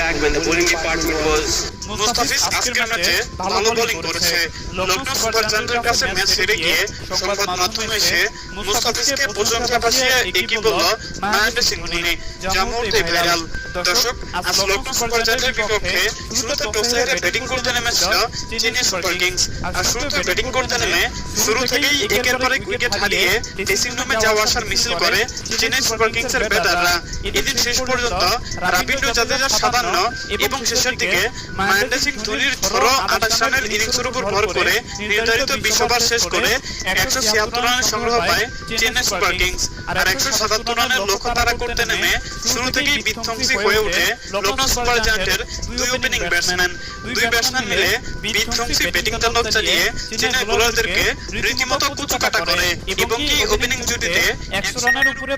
back when the bowling department was Mustafiz আজকের ম্যাচে ভালো বোলিং করেছে। লখনৌ সুপার জায়ান্টের কাছে ম্যাচ হেরে গিয়ে সংবাদ মাধ্যমে এসে মুস্তাফিজকে প্রশংসা ভাসিয়ে একই বলল মহেন্দ্র সিং ধোনি, যা মুহূর্তে ভাইরাল। দর্শক, আজ লখনৌ সুপার জায়ান্টের বিপক্ষে শুরুতে টসে হেরে ব্যাটিং করতে নেমেছিল চেন্নাই সুপার কিংস। আর শুরুতে ব্যাটিং করতে নেমে শুরু থেকেই একের পর এক উইকেট হারিয়ে ড্রেসিং রুমে যাওয়া আসার মিছিল করে চেন্নাই সুপার কিংসের ব্যাটাররা। এদিন শেষ পর্যন্ত রবীন্দ্র জাদেজার 57 এবং শেষের দিকে মহেন্দ্র সিং ধোনির ঝড়ো 28 রানের ইনিংসের উপর ভর করে নির্ধারিত 20 ওভার শেষ করে 176 রানের সংগ্রহ পায় চেন্নাই সুপার কিংস। আর 177 রানের লক্ষ্য তাড়া করতে নেমে শুরু থেকেই বিধ্বংসী হয়ে ওঠে লখনৌ সুপার জায়ান্টের দুই ওপেনিং ব্যাটসম্যান। দুই ব্যাটসম্যান মিলে বিধ্বংসী ব্যাটিং তাণ্ডব চালিয়ে চেন্নাই বোলারদেরকে রীতিমতো কুচকাটা করে এবং এই ওপেনিং জুটিতে 100 রানের উপরে